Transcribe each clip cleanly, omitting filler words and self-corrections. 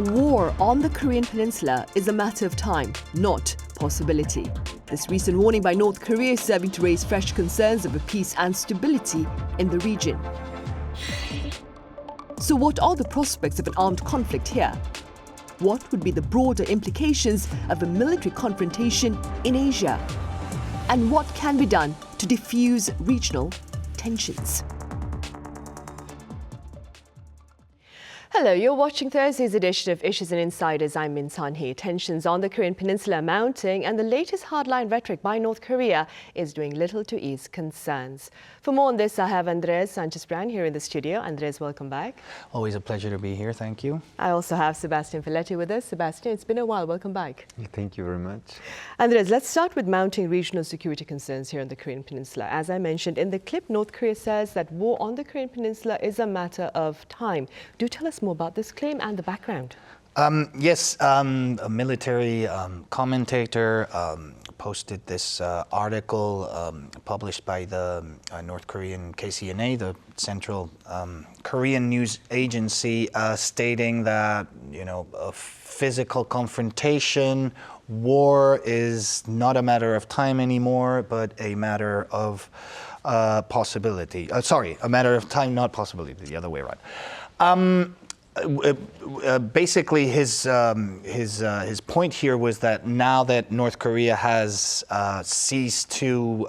War on the Korean Peninsula is a matter of time, not possibility. This recent warning by North Korea is serving to raise fresh concerns over peace and stability in the region. So what are the prospects of an armed conflict here? What would be the broader implications of a military confrontation in Asia? And what can be done to diffuse regional tensions? Hello, you're watching Thursday's edition of Issues and Insiders. I'm Min Sunhee. Tensions on the Korean Peninsula are mounting, and the latest hardline rhetoric by North Korea is doing little to ease concerns. For more on this, I have Andres Sanchez Braun here in the studio. Andres, welcome back. Always a pleasure to be here. Thank you. I also have Sebastien Falletti with us. Sebastien, it's been a while. Welcome back. Thank you very much. Andres, let's start with mounting regional security concerns here on the Korean Peninsula. As I mentioned in the clip, North Korea says that war on the Korean Peninsula is a matter of time. Do tell us more about this claim and the background. Yes, a military commentator posted this article published by the North Korean KCNA, the Central Korean News Agency, stating that, a physical confrontation, war is not a matter of time anymore, but a matter of possibility. A matter of time, not possibility, the other way around. Basically, his point here was that now that North Korea has ceased to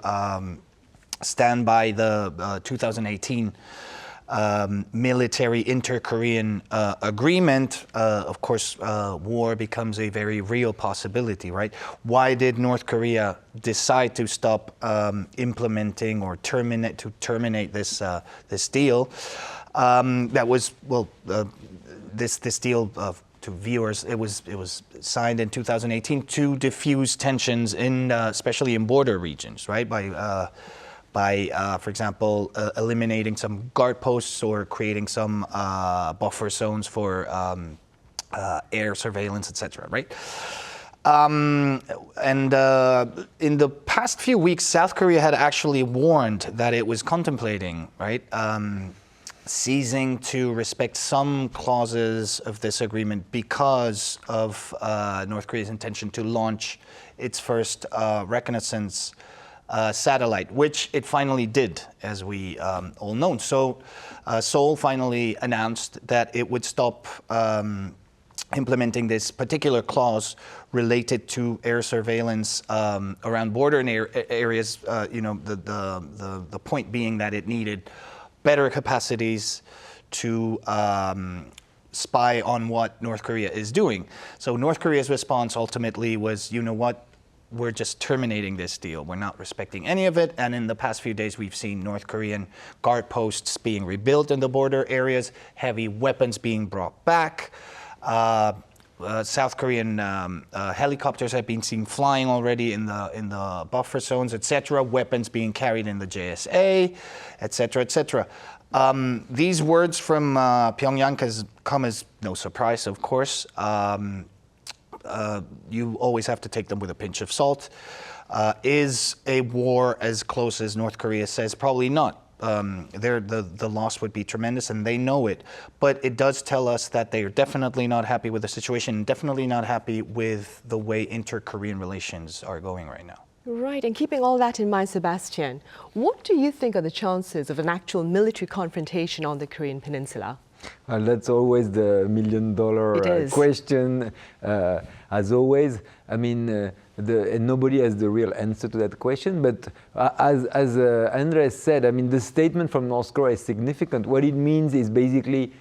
stand by the 2018 military inter-Korean agreement, of course, war becomes a very real possibility, right? Why did North Korea decide to stop implementing or terminate this deal? That was, this deal to viewers, it was signed in 2018 to diffuse tensions especially in border regions, right? By for example, eliminating some guard posts or creating some buffer zones for air surveillance, etc., right? In the past few weeks, South Korea had actually warned that it was contemplating, right, ceasing to respect some clauses of this agreement because of North Korea's intention to launch its first reconnaissance satellite, which it finally did, as we all know. So Seoul finally announced that it would stop implementing this particular clause related to air surveillance around border areas. The point being that it needed better capacities to spy on what North Korea is doing. So North Korea's response ultimately was, you know what, we're just terminating this deal. We're not respecting any of it. And in the past few days, we've seen North Korean guard posts being rebuilt in the border areas, heavy weapons being brought back. South Korean helicopters have been seen flying already in the buffer zones, etc. Weapons being carried in the JSA, etc., etc. These words from Pyongyang has come as no surprise, of course. You always have to take them with a pinch of salt. Is a war as close as North Korea says? Probably not. The loss would be tremendous, and they know it. But it does tell us that they are definitely not happy with the situation, definitely not happy with the way inter-Korean relations are going right now. Right, and keeping all that in mind, Sebastien, what do you think are the chances of an actual military confrontation on the Korean Peninsula? Well, that's always the million-dollar question, as always. I mean, and nobody has the real answer to that question. But as Andres said, I mean, the statement from North Korea is significant. What it means is basically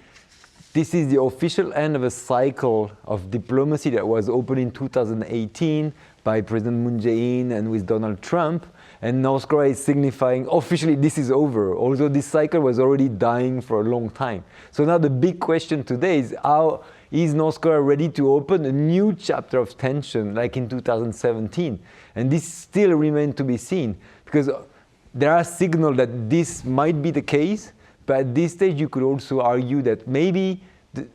this is the official end of a cycle of diplomacy that was opened in 2018 by President Moon Jae-in and with Donald Trump. And North Korea is signifying officially this is over, although this cycle was already dying for a long time. So now the big question today is how is North Korea ready to open a new chapter of tension like in 2017? And this still remains to be seen because there are signals that this might be the case, but at this stage you could also argue that maybe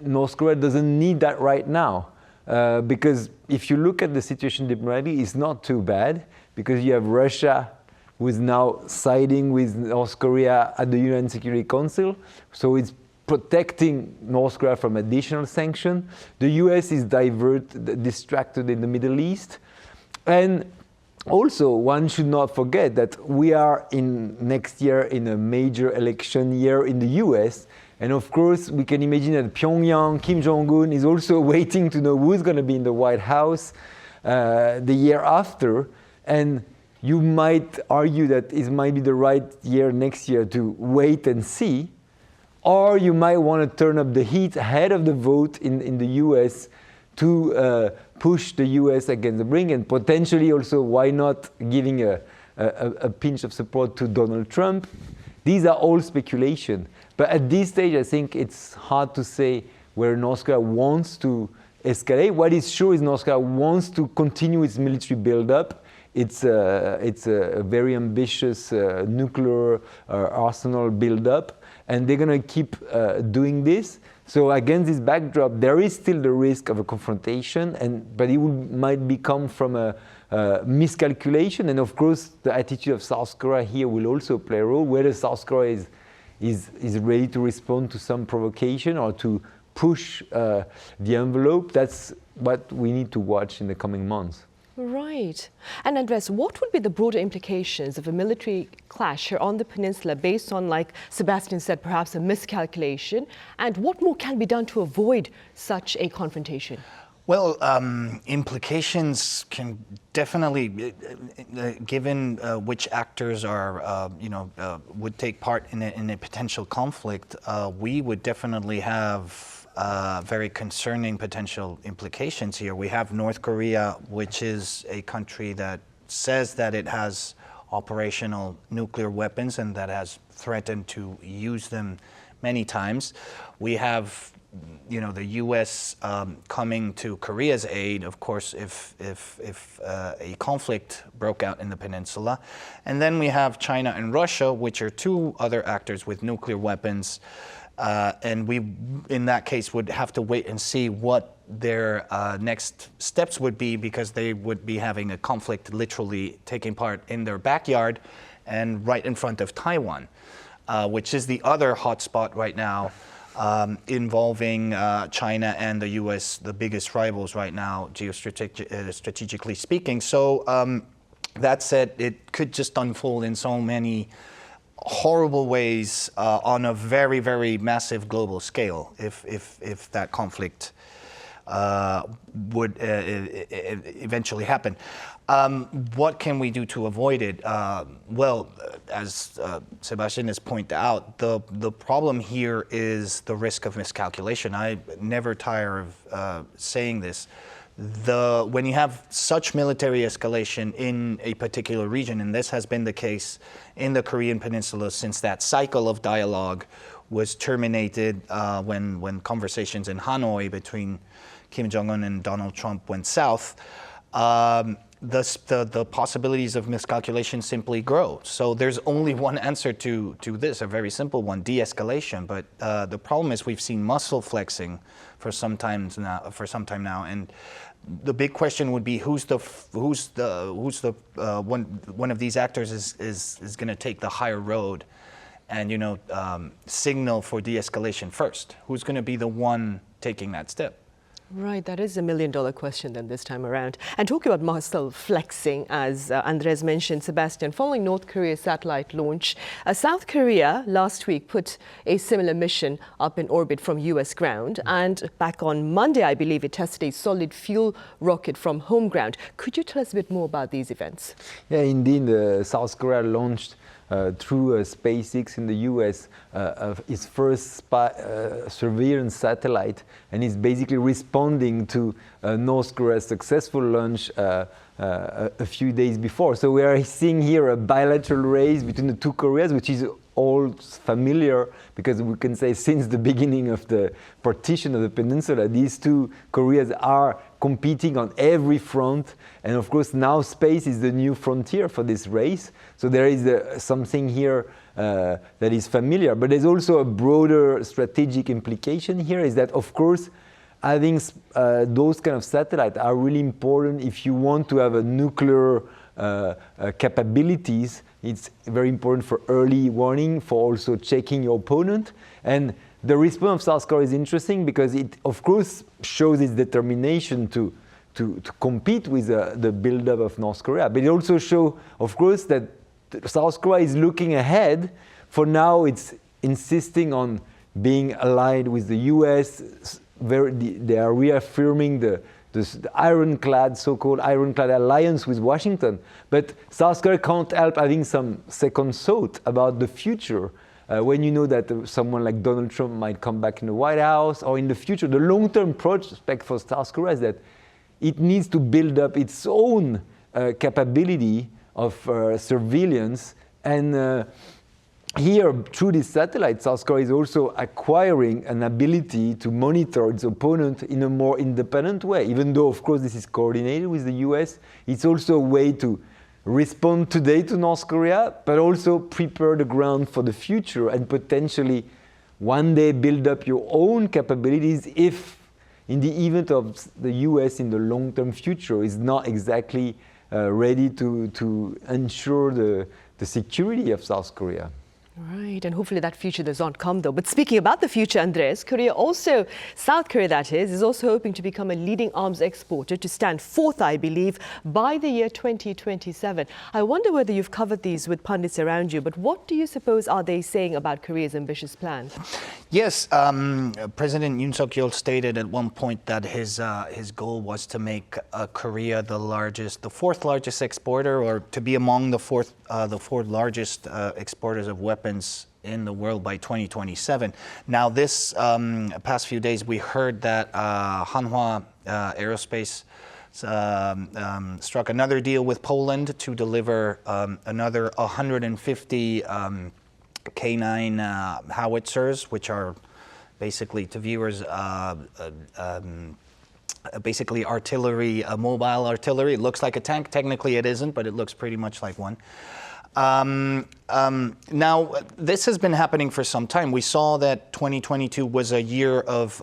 North Korea doesn't need that right now. Because if you look at the situation diplomatically, it's not too bad because you have Russia who is now siding with North Korea at the UN Security Council. So it's protecting North Korea from additional sanction. The US is distracted in the Middle East. And also, one should not forget that we are next year in a major election year in the US. And of course, we can imagine that Pyongyang, Kim Jong-un is also waiting to know who's going to be in the White House the year after. And you might argue that it might be the right year next year to wait and see. Or you might want to turn up the heat ahead of the vote in the US to push the US against the brink, and potentially also, why not giving a pinch of support to Donald Trump? These are all speculation. But at this stage, I think it's hard to say where North Korea wants to escalate. What is sure is North Korea wants to continue its military buildup. It's a very ambitious nuclear arsenal buildup, and they're going to keep doing this. So against this backdrop, there is still the risk of a confrontation, but it might become from a miscalculation. And of course, the attitude of South Korea here will also play a role. Whether South Korea is ready to respond to some provocation or to push the envelope, that's what we need to watch in the coming months. Right. And Andres, what would be the broader implications of a military clash here on the peninsula based on, like Sebastien said, perhaps a miscalculation? And what more can be done to avoid such a confrontation? Well, implications can definitely, given which actors are, would take part in a potential conflict, we would definitely have very concerning potential implications here. We have North Korea, which is a country that says that it has operational nuclear weapons and that has threatened to use them many times. We have the U.S. Coming to Korea's aid, of course, if a conflict broke out in the peninsula. And then we have China and Russia, which are two other actors with nuclear weapons. And we, in that case, would have to wait and see what their next steps would be, because they would be having a conflict literally taking part in their backyard and right in front of Taiwan, which is the other hotspot right now. Involving China and the U.S., the biggest rivals right now, strategically speaking. So that said, it could just unfold in so many horrible ways on a very, very massive global scale if that conflict would eventually happen. What can we do to avoid it? Well, as Sebastien has pointed out, the problem here is the risk of miscalculation. I never tire of saying this. When you have such military escalation in a particular region, and this has been the case in the Korean Peninsula since that cycle of dialogue was terminated when conversations in Hanoi between Kim Jong-un and Donald Trump went south, the possibilities of miscalculation simply grow. So there's only one answer to this, a very simple one: de-escalation. But the problem is we've seen muscle flexing for some time now, and the big question would be who's the one of these actors is going to take the higher road and signal for de-escalation first. Who's going to be the one taking that step? Right, that is $1 million question then this time around. And talking about muscle flexing, as Andres mentioned, Sebastien, following North Korea's satellite launch, South Korea last week put a similar mission up in orbit from U.S. ground. And back on Monday, I believe, it tested a solid fuel rocket from home ground. Could you tell us a bit more about these events? Yeah, indeed, South Korea launched through SpaceX in the US its first surveillance satellite, and is basically responding to North Korea's successful launch a few days before. So we are seeing here a bilateral race between the two Koreas, which is all familiar, because we can say since the beginning of the partition of the peninsula, these two Koreas are competing on every front. And of course, now space is the new frontier for this race. So there is something here that is familiar. But there's also a broader strategic implication here, is that, of course, having those kind of satellites are really important if you want to have a nuclear capabilities. It's very important for early warning, for also checking your opponent. And the response of South Korea is interesting because it, of course, shows its determination to compete with the buildup of North Korea. But it also shows, of course, that South Korea is looking ahead. For now, it's insisting on being allied with the US. They are reaffirming the ironclad, so-called ironclad alliance with Washington. But South Korea can't help having some second thought about the future. When you know that someone like Donald Trump might come back in the White House, or in the future, the long-term prospect for South Korea is that it needs to build up its own capability of surveillance. And here, through this satellite, South Korea is also acquiring an ability to monitor its opponent in a more independent way. Even though, of course, this is coordinated with the US, it's also a way to respond today to North Korea, but also prepare the ground for the future and potentially one day build up your own capabilities if, in the event of the US in the long-term future, is not exactly ready to ensure the security of South Korea. Right, and hopefully that future does not come though. But speaking about the future, Andres, South Korea that is also hoping to become a leading arms exporter, to stand fourth, I believe, by the year 2027. I wonder whether you've covered these with pundits around you, but what do you suppose are they saying about Korea's ambitious plans? Yes, President Yoon Suk-yeol stated at one point that his goal was to make Korea the fourth largest exporter, or to be among the four largest exporters of weapons in the world by 2027. Now, this past few days, we heard that Hanwha Aerospace struck another deal with Poland to deliver another 150 K9 howitzers, which are basically, to viewers, basically artillery, mobile artillery. It looks like a tank. Technically, it isn't, but it looks pretty much like one. Now, this has been happening for some time. We saw that 2022 was a year of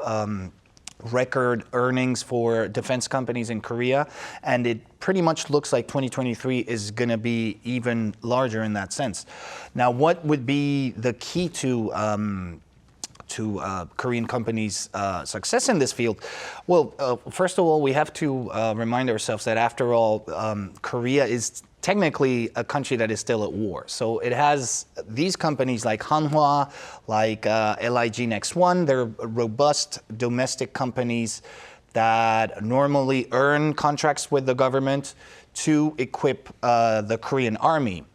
record earnings for defense companies in Korea, and it pretty much looks like 2023 is going to be even larger in that sense. Now, what would be the key to Korean companies' success in this field? Well, first of all, we have to remind ourselves that, after all, Korea is technically a country that is still at war. So it has these companies like Hanwha, like LIG Next One. They're robust domestic companies that normally earn contracts with the government to equip the Korean army.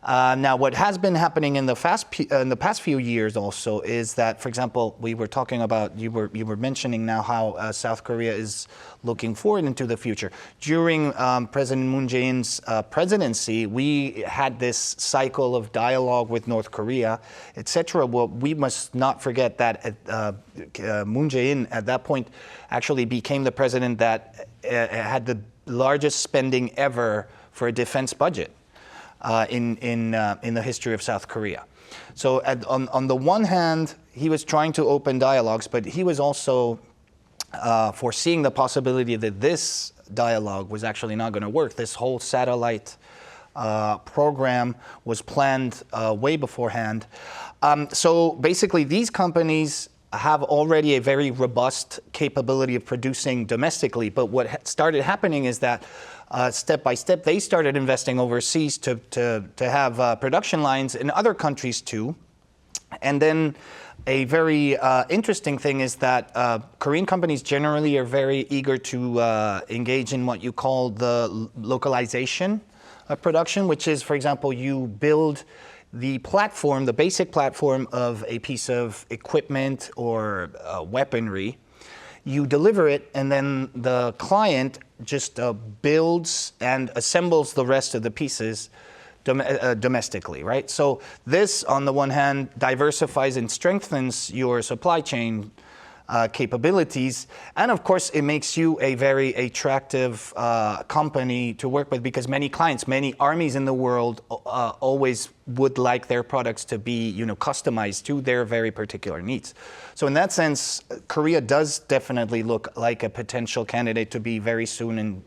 Now, what has been happening in the past few years also is that, for example, we were talking about, you were mentioning now how South Korea is looking forward into the future. During President Moon Jae-in's presidency, we had this cycle of dialogue with North Korea, etc. Well, we must not forget that Moon Jae-in at that point actually became the president that had the largest spending ever for a defense budget in the history of South Korea. So on the one hand, he was trying to open dialogues, but he was also foreseeing the possibility that this dialogue was actually not going to work. This whole satellite program was planned way beforehand. So basically, these companies have already a very robust capability of producing domestically, but what started happening is that step by step, they started investing overseas to have production lines in other countries too. And then a very interesting thing is that Korean companies generally are very eager to engage in what you call the localization of production, which is, for example, you build the platform, the basic platform of a piece of equipment or weaponry. You deliver it, and then the client just builds and assembles the rest of the pieces domestically, right? So this, on the one hand, diversifies and strengthens your supply chain capabilities. And of course, it makes you a very attractive company to work with, because many clients, many armies in the world always would like their products to be, customized to their very particular needs. So in that sense, Korea does definitely look like a potential candidate to be very soon in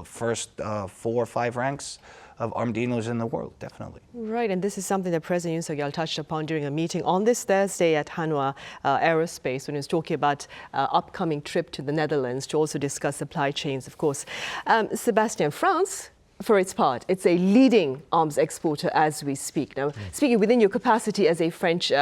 first 4 or 5 ranks armed dealers in the world, definitely. Right, and this is something that President Yoon Suk-yeol touched upon during a meeting on this Thursday at Hanwha Aerospace when he was talking about upcoming trip to the Netherlands to also discuss supply chains, of course. Sebastien, France, for its part, it's a leading arms exporter as we speak. Now, speaking within your capacity as a French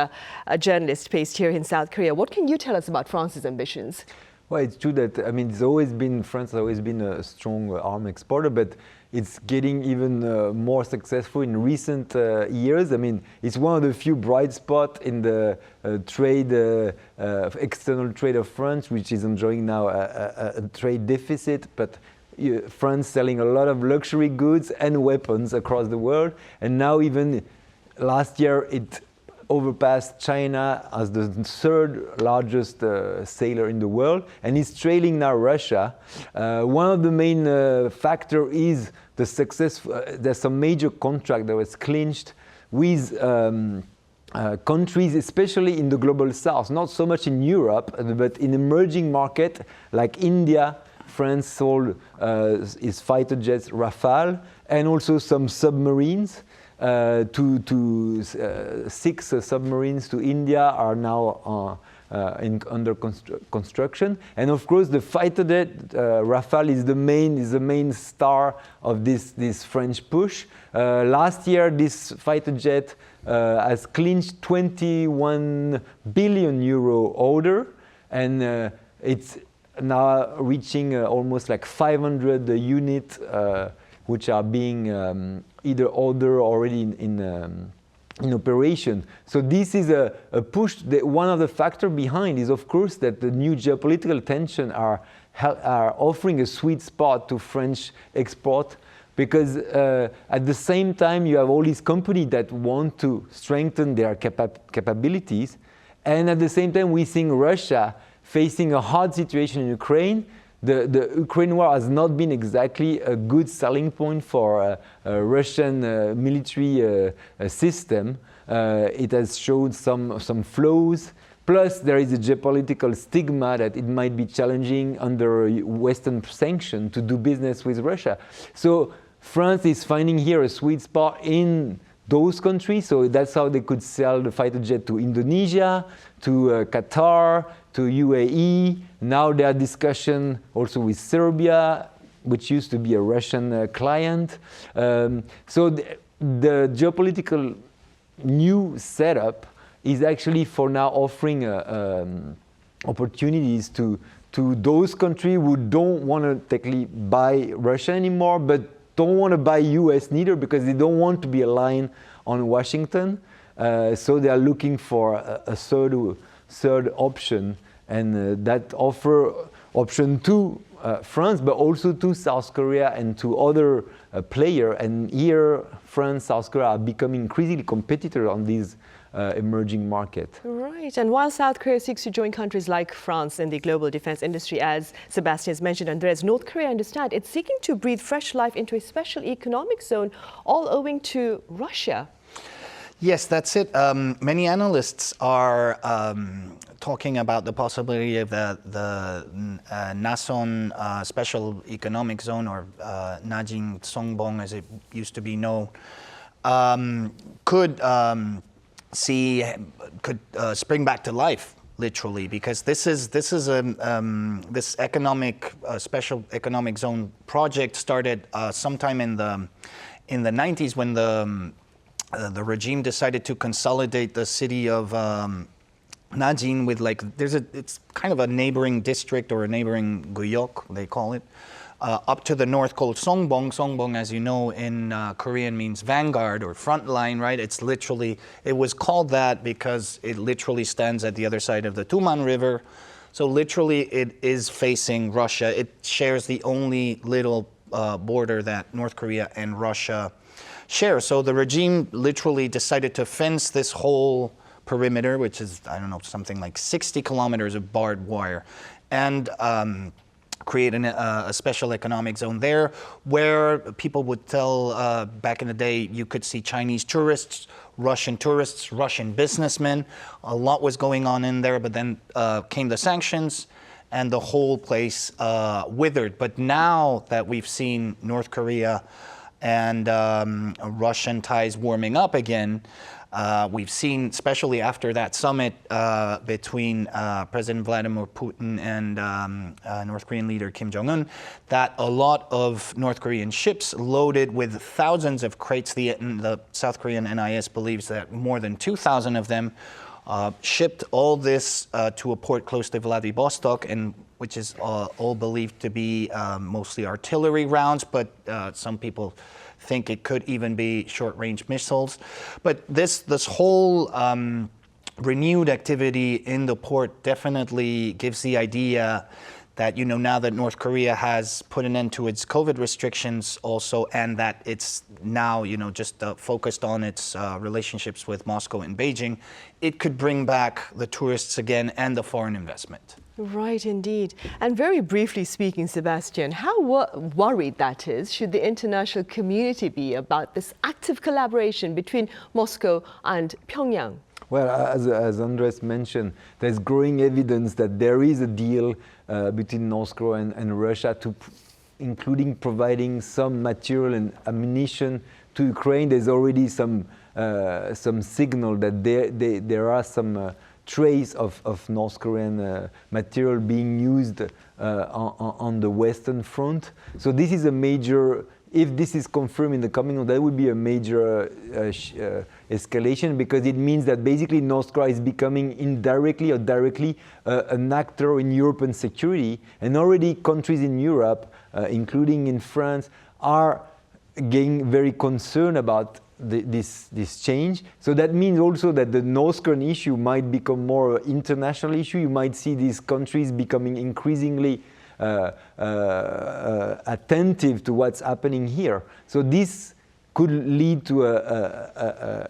journalist based here in South Korea, what can you tell us about France's ambitions? Well, it's true that, France has always been a strong arms exporter, but it's getting even more successful in recent years. I mean, it's one of the few bright spots in the external trade of France, which is enjoying now a trade deficit, but France selling a lot of luxury goods and weapons across the world. And now even last year, it overpassed China as the third largest sailor in the world, and is trailing now Russia. One of the main factor is the success. There's some major contract that was clinched with countries, especially in the global south, not so much in Europe, but in emerging markets like India. France sold its fighter jets Rafale and also some submarines. 6 submarines to India are now under construction, and of course the fighter jet Rafale is the main star of this French push. Last year, this fighter jet has clinched 21 billion euro order, and it's now reaching almost like 500 units, which are being either ordered already in operation. So this is a push. One of the factors behind is, of course, that the new geopolitical tension are offering a sweet spot to French export, because at the same time you have all these companies that want to strengthen their capabilities, and at the same time we're seeing Russia facing a hard situation in Ukraine. The Ukraine war has not been exactly a good selling point for a Russian military system. It has showed some flaws. Plus, there is a geopolitical stigma that it might be challenging under Western sanction to do business with Russia. So France is finding here a sweet spot in those countries. So that's how they could sell the fighter jet to Indonesia, to Qatar, to UAE. Now there are discussions also with Serbia, which used to be a Russian client. So the geopolitical new setup is actually for now offering opportunities to those countries who don't want to technically buy Russia anymore, but don't want to buy US neither, because they don't want to be aligned on Washington. So they are looking for a third option, and that offer option to France, but also to South Korea and to other players. And here, France, South Korea are becoming increasingly competitors on these emerging market. Right, and while South Korea seeks to join countries like France in the global defense industry, as Sebastien has mentioned, Andres, North Korea, I understand, it's seeking to breathe fresh life into a special economic zone, all owing to Russia. Yes, that's it. Many analysts are talking about the possibility of the Nason Special Economic Zone, or Najing Songbong as it used to be known, could spring back to life, literally, because this economic special economic zone project started sometime in the 90s when the regime decided to consolidate the city of Najin with it's kind of a neighboring district, or a neighboring guyok, they call it, up to the north, called Songbong. Songbong, as you know, in Korean means vanguard or front line, right? It was called that because it literally stands at the other side of the Tuman River. So literally it is facing Russia. It shares the only little border that North Korea and Russia share. So the regime literally decided to fence this whole perimeter, which is, I don't know, something like 60 kilometers of barbed wire, and create a special economic zone there, where people would tell, back in the day, you could see Chinese tourists, Russian businessmen. A lot was going on in there, but then came the sanctions, and the whole place withered. But now that we've seen North Korea and Russian ties warming up again, we've seen, especially after that summit between President Vladimir Putin and North Korean leader Kim Jong-un, that a lot of North Korean ships loaded with thousands of crates, the South Korean NIS believes that more than 2,000 of them shipped all this to a port close to Vladivostok, and which is all believed to be mostly artillery rounds, but some people think it could even be short-range missiles. But this whole renewed activity in the port definitely gives the idea that, you know, now that North Korea has put an end to its COVID restrictions also, and that it's now, you know, just focused on its relationships with Moscow and Beijing, it could bring back the tourists again and the foreign investment. Right, indeed. And very briefly speaking, Sebastien, how worried that is should the international community be about this active collaboration between Moscow and Pyongyang? Well, as Andres mentioned, there's growing evidence that there is a deal between North Korea and Russia, including providing some material and ammunition to Ukraine. There's already some signal that there are some trace of North Korean material being used on the Western Front. So this is a major, if this is confirmed in the coming months, that would be a major escalation, because it means that basically North Korea is becoming indirectly or directly an actor in European security, and already countries in Europe, including in France, are getting very concerned about this change. So that means also that the North Korean issue might become more international issue. You might see these countries becoming increasingly attentive to what's happening here. So this could lead to a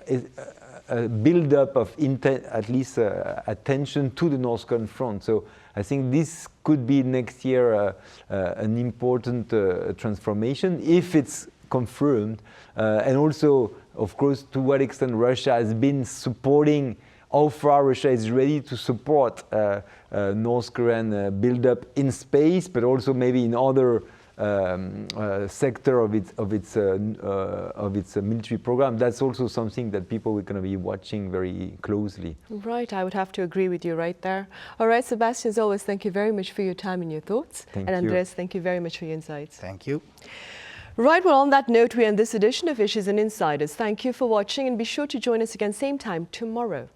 build-up of at least attention to the North Korean front. So I think this could be next year an important transformation if it's confirmed, and also, of course, to what extent Russia has been supporting, how far Russia is ready to support North Korean build-up in space, but also maybe in other sector of its military program. That's also something that people are going to be watching very closely. Right, I would have to agree with you right there. All right, Sebastien, as always, thank you very much for your time and your thoughts. Thank you. And Andres, thank you very much for your insights. Thank you. Right, well, on that note, we end this edition of Issues and Insiders. Thank you for watching, and be sure to join us again same time tomorrow.